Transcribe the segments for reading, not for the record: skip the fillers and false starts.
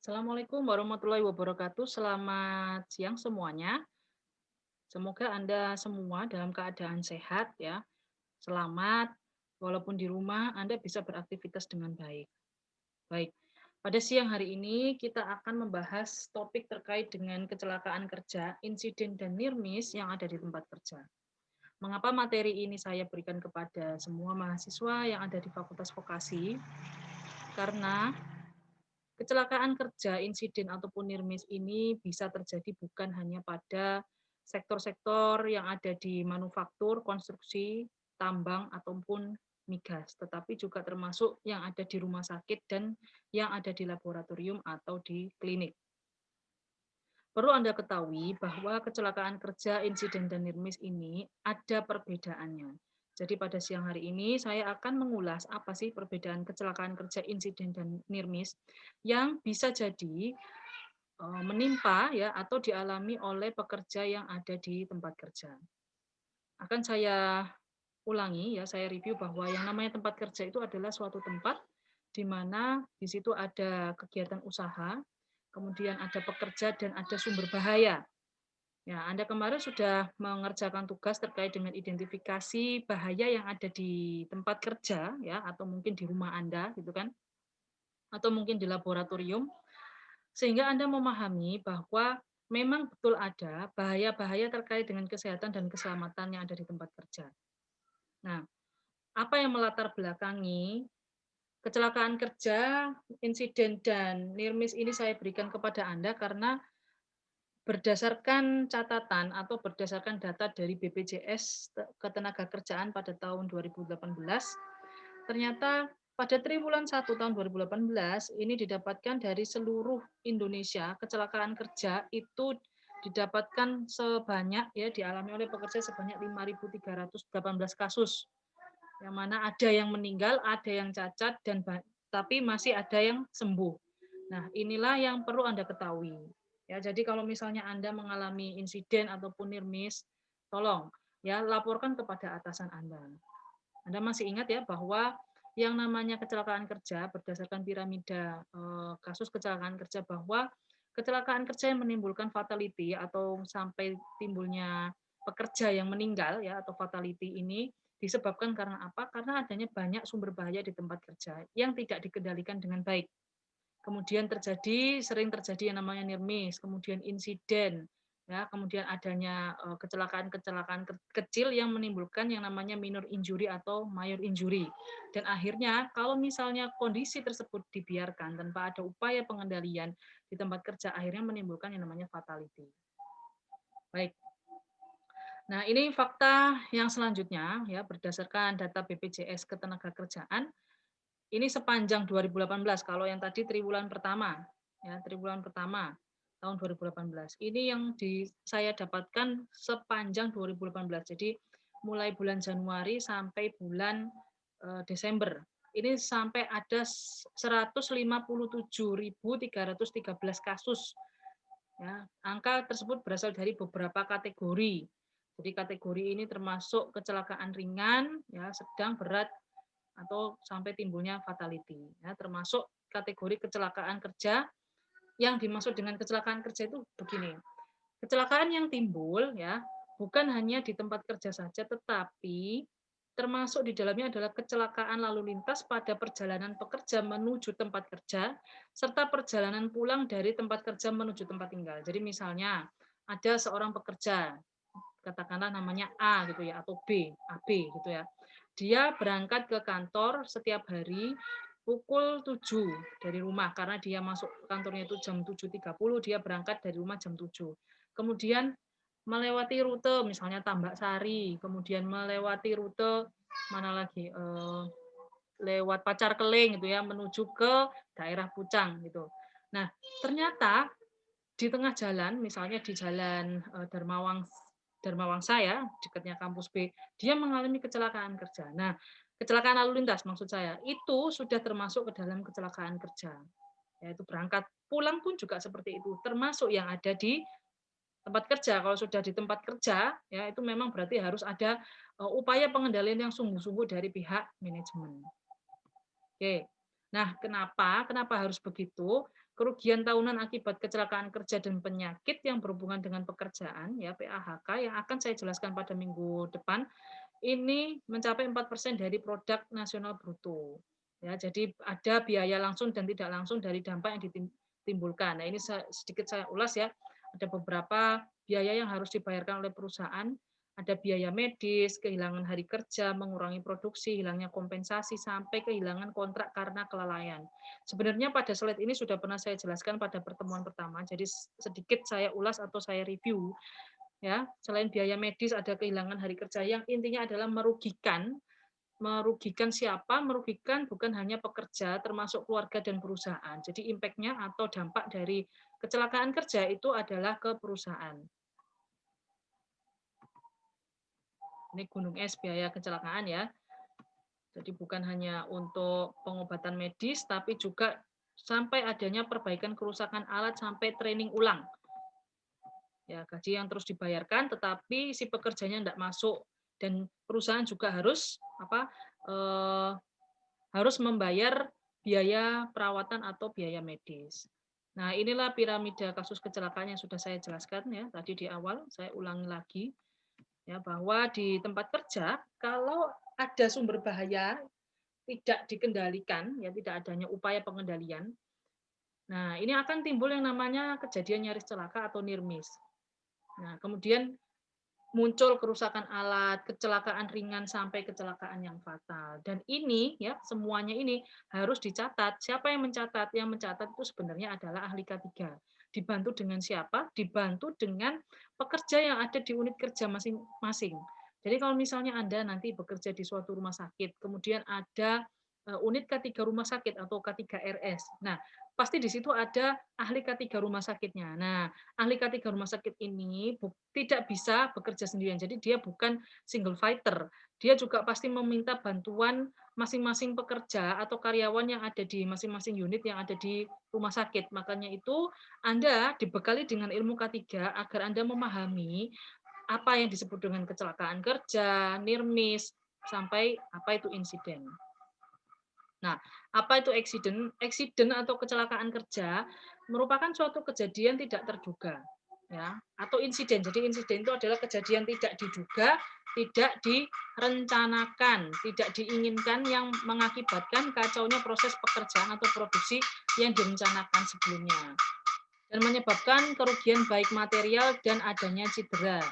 Assalamualaikum warahmatullahi wabarakatuh. Selamat siang semuanya. Semoga Anda semua dalam keadaan sehat ya. Selamat, walaupun di rumah Anda bisa beraktivitas dengan baik. Baik, pada siang hari ini kita akan membahas topik terkait dengan kecelakaan kerja, insiden dan nirmis yang ada di tempat kerja. Mengapa materi ini saya berikan kepada semua mahasiswa yang ada di Fakultas Vokasi? Karena kecelakaan kerja, insiden ataupun nirmis ini bisa terjadi bukan hanya pada sektor-sektor yang ada di manufaktur, konstruksi, tambang ataupun migas, tetapi juga termasuk yang ada di rumah sakit dan yang ada di laboratorium atau di klinik. Perlu Anda ketahui bahwa kecelakaan kerja, insiden dan nirmis ini ada perbedaannya. Jadi pada siang hari ini saya akan mengulas apa sih perbedaan kecelakaan kerja, insiden dan nirmis yang bisa jadi menimpa ya atau dialami oleh pekerja yang ada di tempat kerja. Akan saya ulangi ya, saya review bahwa yang namanya tempat kerja itu adalah suatu tempat di mana di situ ada kegiatan usaha, kemudian ada pekerja dan ada sumber bahaya. Ya, Anda kemarin sudah mengerjakan tugas terkait dengan identifikasi bahaya yang ada di tempat kerja ya atau mungkin di rumah Anda gitu kan atau mungkin di laboratorium sehingga Anda memahami bahwa memang betul ada bahaya-bahaya terkait dengan kesehatan dan keselamatan yang ada di tempat kerja. Nah, apa yang melatar belakangi kecelakaan kerja, insiden dan nirmis ini saya berikan kepada Anda karena berdasarkan catatan atau berdasarkan data dari BPJS Ketenagakerjaan pada tahun 2018, ternyata pada triwulan 1 tahun 2018 ini didapatkan dari seluruh Indonesia kecelakaan kerja itu didapatkan sebanyak ya dialami oleh pekerja sebanyak 5.318 kasus. Yang mana ada yang meninggal, ada yang cacat dan tapi masih ada yang sembuh. Nah, inilah yang perlu Anda ketahui. Ya, jadi kalau misalnya Anda mengalami insiden ataupun nirmis, tolong ya laporkan kepada atasan Anda. Anda masih ingat ya bahwa yang namanya kecelakaan kerja berdasarkan piramida kasus kecelakaan kerja bahwa kecelakaan kerja yang menimbulkan fatality atau sampai timbulnya pekerja yang meninggal ya atau fatality ini disebabkan karena apa? Karena adanya banyak sumber bahaya di tempat kerja yang tidak dikendalikan dengan baik. Kemudian sering terjadi yang namanya nirmis, kemudian insiden, ya, kemudian adanya kecelakaan-kecelakaan kecil yang menimbulkan yang namanya minor injury atau major injury. Dan akhirnya kalau misalnya kondisi tersebut dibiarkan tanpa ada upaya pengendalian di tempat kerja, akhirnya menimbulkan yang namanya fatality. Baik. Nah, ini fakta yang selanjutnya ya berdasarkan data BPJS Ketenagakerjaan ini sepanjang 2018, kalau yang tadi triwulan pertama, ya triwulan pertama tahun 2018. Ini yang saya dapatkan sepanjang 2018. Jadi mulai bulan Januari sampai bulan Desember. Ini sampai ada 157.313 kasus. Ya, angka tersebut berasal dari beberapa kategori. Jadi kategori ini termasuk kecelakaan ringan, ya, sedang, berat, atau sampai timbulnya fatality. Ya, termasuk kategori kecelakaan kerja yang dimaksud dengan kecelakaan kerja itu begini. Kecelakaan yang timbul ya bukan hanya di tempat kerja saja, tetapi termasuk di dalamnya adalah kecelakaan lalu lintas pada perjalanan pekerja menuju tempat kerja, serta perjalanan pulang dari tempat kerja menuju tempat tinggal. Jadi misalnya ada seorang pekerja, katakanlah namanya A gitu ya atau AB gitu ya. Dia berangkat ke kantor setiap hari pukul 7 dari rumah karena dia masuk kantornya itu jam 7.30, dia berangkat dari rumah jam 7. Kemudian melewati rute misalnya Tambak Sari, kemudian melewati rute mana lagi lewat Pacar Keling gitu ya menuju ke daerah Pucang gitu. Nah, ternyata di tengah jalan, misalnya di jalan Dharmawangsa ya, dekatnya kampus B, dia mengalami kecelakaan kerja. Nah, kecelakaan lalu lintas maksud saya, itu sudah termasuk ke dalam kecelakaan kerja. Yaitu berangkat pulang pun juga seperti itu, termasuk yang ada di tempat kerja. Kalau sudah di tempat kerja, ya itu memang berarti harus ada upaya pengendalian yang sungguh-sungguh dari pihak manajemen. Oke. Nah, kenapa harus begitu? kerugian tahunan akibat kecelakaan kerja dan penyakit yang berhubungan dengan pekerjaan, ya PAHK, yang akan saya jelaskan pada minggu depan, ini mencapai 4% dari produk nasional bruto. Ya, jadi ada biaya langsung dan tidak langsung dari dampak yang ditimbulkan. Nah, ini sedikit saya ulas ya. Ada beberapa biaya yang harus dibayarkan oleh perusahaan, ada biaya medis, kehilangan hari kerja, mengurangi produksi, hilangnya kompensasi, sampai kehilangan kontrak karena kelalaian. Sebenarnya pada slide ini sudah pernah saya jelaskan pada pertemuan pertama, jadi sedikit saya ulas atau saya review. Ya, selain biaya medis ada kehilangan hari kerja yang intinya adalah merugikan. Merugikan siapa? Merugikan bukan hanya pekerja, termasuk keluarga dan perusahaan. Jadi impact-nya atau dampak dari kecelakaan kerja itu adalah ke perusahaan. Ini gunung es biaya kecelakaan ya. Jadi bukan hanya untuk pengobatan medis, tapi juga sampai adanya perbaikan kerusakan alat sampai training ulang. Ya, gaji yang terus dibayarkan, tetapi si pekerjanya tidak masuk dan perusahaan juga harus harus membayar biaya perawatan atau biaya medis. Nah, inilah piramida kasus kecelakaan yang sudah saya jelaskan ya tadi di awal. Saya ulangi lagi ya bahwa di tempat kerja kalau ada sumber bahaya tidak dikendalikan, ya tidak adanya upaya pengendalian. Nah, ini akan timbul yang namanya kejadian nyaris celaka atau near miss. Nah, kemudian muncul kerusakan alat, kecelakaan ringan sampai kecelakaan yang fatal. Dan ini ya, semuanya ini harus dicatat. Siapa yang mencatat? Yang mencatat itu sebenarnya adalah ahli K3. Dibantu dengan siapa? Dibantu dengan pekerja yang ada di unit kerja masing-masing. Jadi kalau misalnya Anda nanti bekerja di suatu rumah sakit, kemudian ada unit K3 rumah sakit atau K3 RS. Nah, pasti di situ ada ahli K3 rumah sakitnya. Nah, ahli K3 rumah sakit ini tidak bisa bekerja sendirian. Jadi dia bukan single fighter. Dia juga pasti meminta bantuan masing-masing pekerja atau karyawan yang ada di masing-masing unit yang ada di rumah sakit. Makanya itu Anda dibekali dengan ilmu K3 agar Anda memahami apa yang disebut dengan kecelakaan kerja, near miss, sampai apa itu insiden. Nah, apa itu accident? Accident atau kecelakaan kerja merupakan suatu kejadian tidak terduga, ya, atau insiden. Jadi insiden itu adalah kejadian tidak diduga, tidak direncanakan, tidak diinginkan yang mengakibatkan kacaunya proses pekerjaan atau produksi yang direncanakan sebelumnya dan menyebabkan kerugian baik material dan adanya cedera.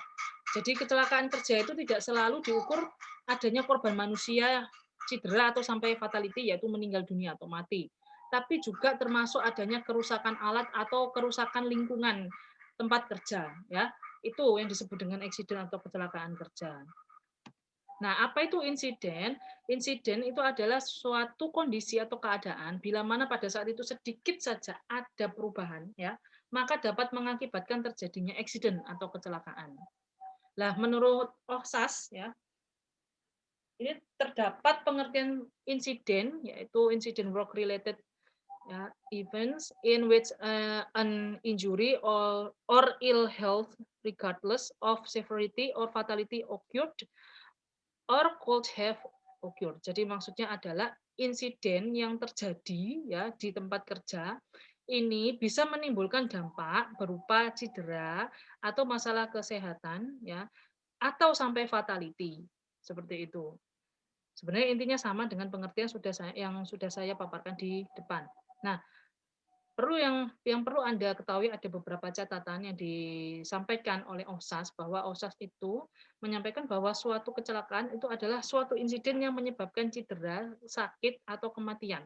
Jadi kecelakaan kerja itu tidak selalu diukur adanya korban manusia cedera atau sampai fatality, yaitu meninggal dunia atau mati. Tapi juga termasuk adanya kerusakan alat atau kerusakan lingkungan tempat kerja. Ya, itu yang disebut dengan accident atau kecelakaan kerja. Nah, apa itu insiden? Insiden itu adalah suatu kondisi atau keadaan bila mana pada saat itu sedikit saja ada perubahan, ya, maka dapat mengakibatkan terjadinya accident atau kecelakaan. Lah, menurut OHSAS, ya, ini terdapat pengertian insiden, yaitu incident work related, ya, events in which an injury or ill health regardless of severity or fatality occurred or could have occurred. Jadi maksudnya adalah insiden yang terjadi ya di tempat kerja ini bisa menimbulkan dampak berupa cedera atau masalah kesehatan ya atau sampai fatality. Seperti itu. Sebenarnya intinya sama dengan pengertian yang sudah saya paparkan di depan. Nah, yang perlu Anda ketahui ada beberapa catatan yang disampaikan oleh OHSAS bahwa OHSAS itu menyampaikan bahwa suatu kecelakaan itu adalah suatu insiden yang menyebabkan cedera, sakit atau kematian.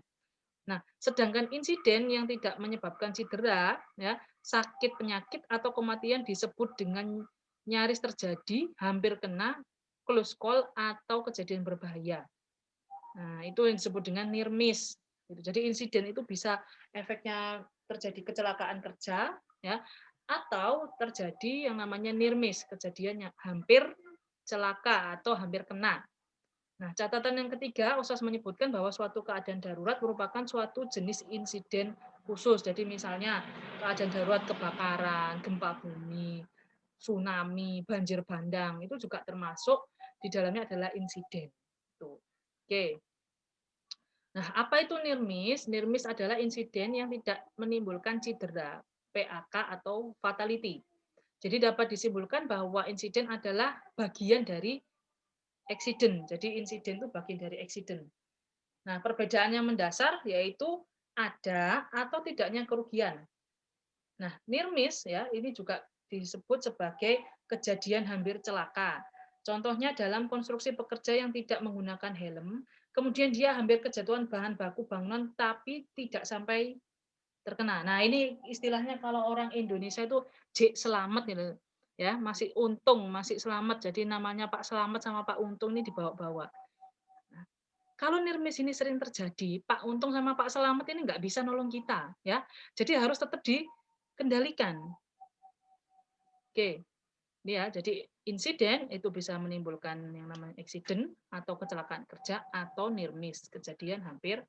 Nah, sedangkan insiden yang tidak menyebabkan cedera, ya, sakit, penyakit atau kematian disebut dengan nyaris terjadi, hampir kena, close call atau kejadian berbahaya. Nah, itu yang disebut dengan near miss. Jadi insiden itu bisa efeknya terjadi kecelakaan kerja, ya, atau terjadi yang namanya near miss, kejadian yang hampir celaka atau hampir kena. Nah, catatan yang ketiga, OHSAS menyebutkan bahwa suatu keadaan darurat merupakan suatu jenis insiden khusus. Jadi misalnya keadaan darurat kebakaran, gempa bumi, tsunami, banjir bandang, itu juga termasuk di dalamnya adalah insiden. Tuh. Oke. Nah, apa itu NIRMIS? NIRMIS adalah insiden yang tidak menimbulkan cedera, PAK atau fatality. Jadi dapat disimpulkan bahwa insiden adalah bagian dari accident. Jadi insiden itu bagian dari accident. Nah, perbedaan yang mendasar yaitu ada atau tidaknya kerugian. Nah, near miss ya, ini juga disebut sebagai kejadian hampir celaka. Contohnya dalam konstruksi pekerja yang tidak menggunakan helm, kemudian dia hampir kejatuhan bahan baku bangunan tapi tidak sampai terkena. Nah, ini istilahnya kalau orang Indonesia itu J selamat gitu. Ya, masih untung, masih selamat. Jadi namanya Pak Selamat sama Pak Untung ini dibawa-bawa. Nah, kalau nirmis ini sering terjadi, Pak Untung sama Pak Selamat ini nggak bisa nolong kita, ya. Jadi harus tetap dikendalikan. Oke, ini ya. Jadi insiden itu bisa menimbulkan yang namanya accident atau kecelakaan kerja atau nirmis, kejadian hampir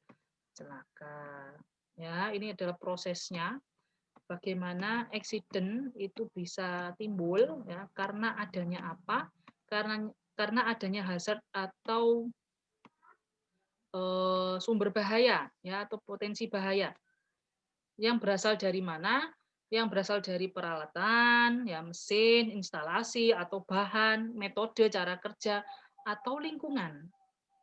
celaka. Ya, ini adalah prosesnya bagaimana accident itu bisa timbul ya karena adanya apa? Karena adanya hazard atau sumber bahaya ya atau potensi bahaya yang berasal dari mana? Yang berasal dari peralatan, ya mesin, instalasi atau bahan, metode cara kerja atau lingkungan.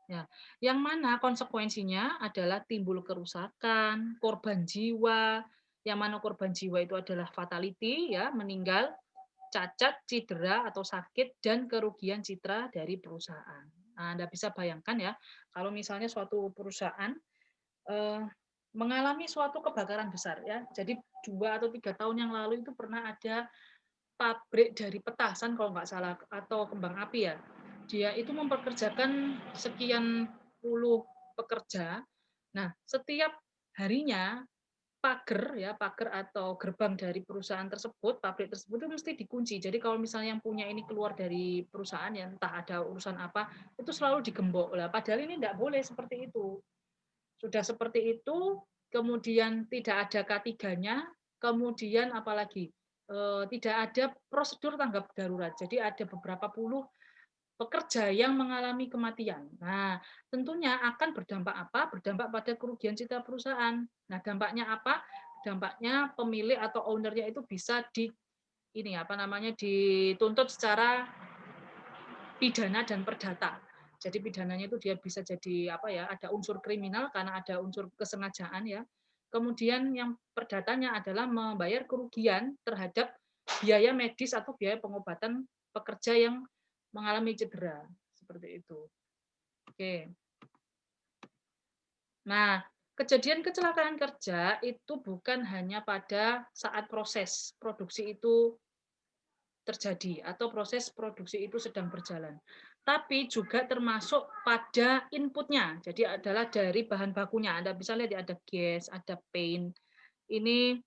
Ya, yang mana konsekuensinya adalah timbul kerusakan, korban jiwa, yang mana korban jiwa itu adalah fatality ya, meninggal, cacat, cedera atau sakit dan kerugian citra dari perusahaan. Nah, Anda bisa bayangkan ya, kalau misalnya suatu perusahaan eh, mengalami suatu kebakaran besar ya. Jadi 2 atau 3 tahun yang lalu itu pernah ada pabrik dari petasan kalau nggak salah atau kembang api ya. Dia itu mempekerjakan sekian puluh pekerja. Nah, setiap harinya pagar atau gerbang dari perusahaan tersebut, pabrik tersebut itu mesti dikunci. Jadi kalau misalnya yang punya ini keluar dari perusahaan ya entah ada urusan apa, itu selalu digembok lah. Padahal ini tidak boleh seperti itu. Sudah seperti itu, kemudian tidak ada K3-nya, kemudian apalagi tidak ada prosedur tanggap darurat. Jadi ada beberapa puluh pekerja yang mengalami kematian. Nah, tentunya akan berdampak apa? Berdampak pada kerugian citra perusahaan. Nah, dampaknya apa? Dampaknya pemilik atau ownernya itu bisa ini apa namanya dituntut secara pidana dan perdata. Jadi pidananya itu dia bisa jadi apa ya? Ada unsur kriminal karena ada unsur kesengajaan ya. Kemudian yang perdatanya adalah membayar kerugian terhadap biaya medis atau biaya pengobatan pekerja yang mengalami cedera seperti itu. Oke. Nah, kejadian kecelakaan kerja itu bukan hanya pada saat proses produksi itu terjadi atau proses produksi itu sedang berjalan. Tapi juga termasuk pada inputnya. Jadi adalah dari bahan bakunya. Anda bisa lihat ya, ada gas, ada paint. Ini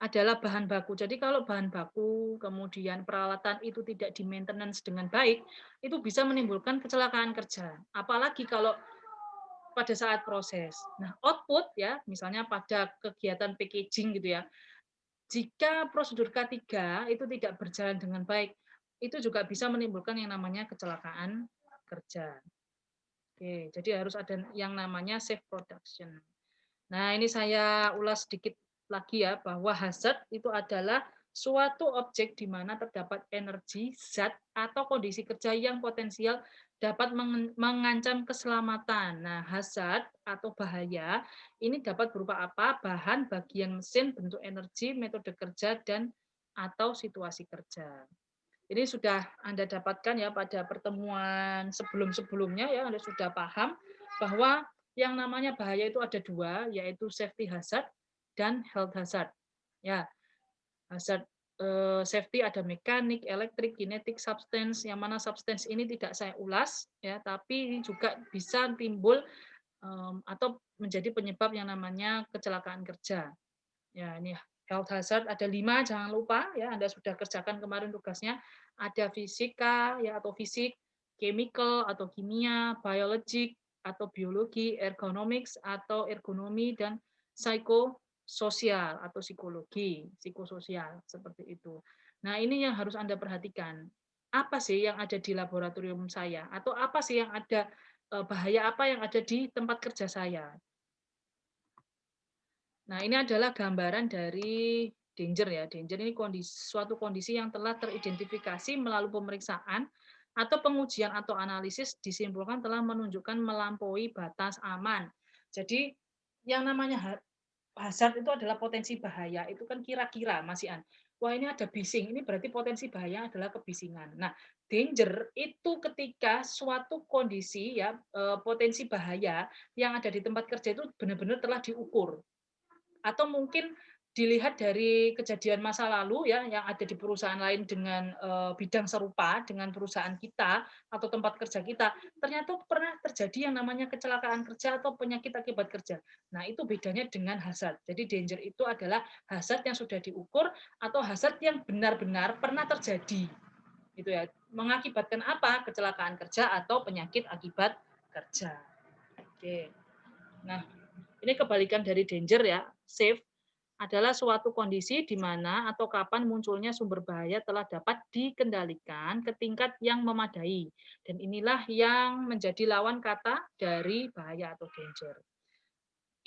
adalah bahan baku. Jadi kalau bahan baku, kemudian peralatan itu tidak di-maintenance dengan baik, itu bisa menimbulkan kecelakaan kerja. Apalagi kalau pada saat proses. Nah, output ya, misalnya pada kegiatan packaging gitu ya, jika prosedur K3 itu tidak berjalan dengan baik, itu juga bisa menimbulkan yang namanya kecelakaan kerja. Oke, jadi harus ada yang namanya safe production. Nah, ini saya ulas sedikit lagi ya, bahwa hazard itu adalah suatu objek di mana terdapat energi, zat, atau kondisi kerja yang potensial dapat mengancam keselamatan. Nah, hazard atau bahaya ini dapat berupa apa? Bahan, bagian mesin, bentuk energi, metode kerja, dan atau situasi kerja. Ini sudah Anda dapatkan ya pada pertemuan sebelum-sebelumnya ya, Anda sudah paham bahwa yang namanya bahaya itu ada dua, yaitu safety hazard dan health hazard. Ya, hazard safety ada mekanik, elektrik, kinetik, substance. Yang mana substance ini tidak saya ulas, ya, tapi ini juga bisa timbul atau menjadi penyebab yang namanya kecelakaan kerja. Ya, ini health hazard ada 5, jangan lupa ya, Anda sudah kerjakan kemarin tugasnya. Ada fisika ya atau fisik, chemical atau kimia, biologic atau biologi, ergonomics atau ergonomi, dan psikososial atau psikologi, psikososial seperti itu. Nah, ini yang harus Anda perhatikan. Apa sih yang ada di laboratorium saya atau apa sih yang ada bahaya apa yang ada di tempat kerja saya. Nah, ini adalah gambaran dari danger ya. Danger ini suatu kondisi yang telah teridentifikasi melalui pemeriksaan atau pengujian atau analisis disimpulkan telah menunjukkan melampaui batas aman. Jadi yang namanya hazard itu adalah potensi bahaya. Itu kan kira-kira Mas Ian. Wah, ini ada bising, ini berarti potensi bahaya adalah kebisingan. Nah, danger itu ketika suatu kondisi ya potensi bahaya yang ada di tempat kerja itu benar-benar telah diukur atau mungkin dilihat dari kejadian masa lalu ya yang ada di perusahaan lain dengan bidang serupa dengan perusahaan kita atau tempat kerja kita, ternyata pernah terjadi yang namanya kecelakaan kerja atau penyakit akibat kerja. Nah, itu bedanya dengan hazard. Jadi danger itu adalah hazard yang sudah diukur atau hazard yang benar-benar pernah terjadi. Gitu ya. Mengakibatkan apa? Kecelakaan kerja atau penyakit akibat kerja. Oke. Nah, ini kebalikan dari danger ya. Safe adalah suatu kondisi di mana atau kapan munculnya sumber bahaya telah dapat dikendalikan ke tingkat yang memadai. Dan inilah yang menjadi lawan kata dari bahaya atau danger.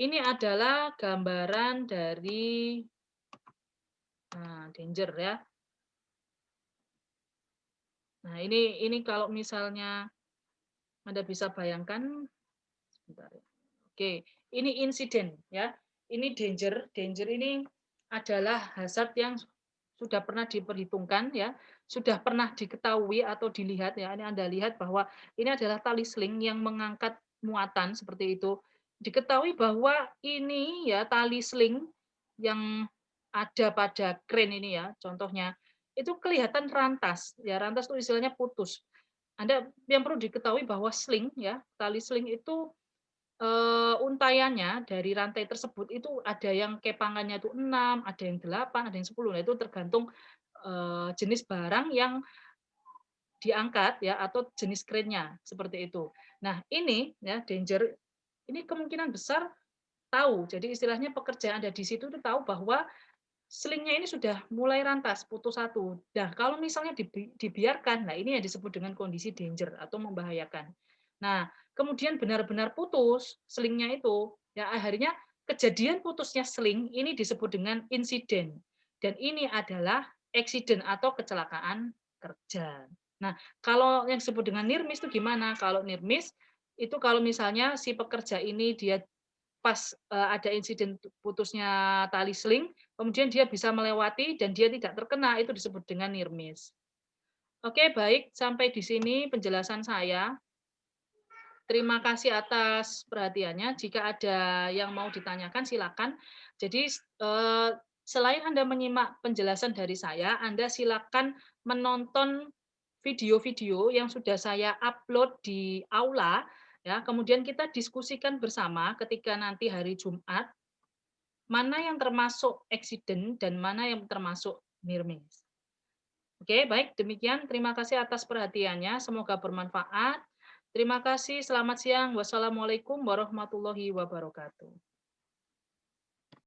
Ini adalah gambaran dari danger ya. Nah, ini kalau misalnya Anda bisa bayangkan sebentar ya. Oke, ini insiden ya. Ini danger. Danger ini adalah hazard yang sudah pernah diperhitungkan ya, sudah pernah diketahui atau dilihat ya. Ini Anda lihat bahwa ini adalah tali sling yang mengangkat muatan seperti itu. Diketahui bahwa ini ya tali sling yang ada pada kren ini ya, contohnya itu kelihatan rantas. Ya, rantas itu istilahnya putus. Anda yang perlu diketahui bahwa sling ya, tali sling itu untaiannya dari rantai tersebut itu ada yang kepangannya itu 6, ada yang 8, ada yang 10. Nah, itu tergantung, jenis barang yang diangkat ya atau jenis krennya, seperti itu. Nah, ini ya danger ini kemungkinan besar tahu. Jadi istilahnya pekerja yang ada di situ itu tahu bahwa selingnya ini sudah mulai rantas, putus satu. Nah, kalau misalnya dibiarkan, nah ini yang disebut dengan kondisi danger atau membahayakan. Nah, kemudian benar-benar putus selingnya itu, ya akhirnya kejadian putusnya seling ini disebut dengan insiden. Dan ini adalah accident atau kecelakaan kerja. Nah, kalau yang disebut dengan near miss itu gimana? Kalau near miss itu kalau misalnya si pekerja ini dia pas ada insiden putusnya tali seling, kemudian dia bisa melewati dan dia tidak terkena, itu disebut dengan near miss. Oke, baik, sampai di sini penjelasan saya. Terima kasih atas perhatiannya. Jika ada yang mau ditanyakan, silakan. Jadi, selain Anda menyimak penjelasan dari saya, Anda silakan menonton video-video yang sudah saya upload di aula, ya. Kemudian kita diskusikan bersama ketika nanti hari Jumat, mana yang termasuk accident dan mana yang termasuk near miss. Oke, baik demikian. Terima kasih atas perhatiannya. Semoga bermanfaat. Terima kasih. Selamat siang. Wassalamualaikum warahmatullahi wabarakatuh.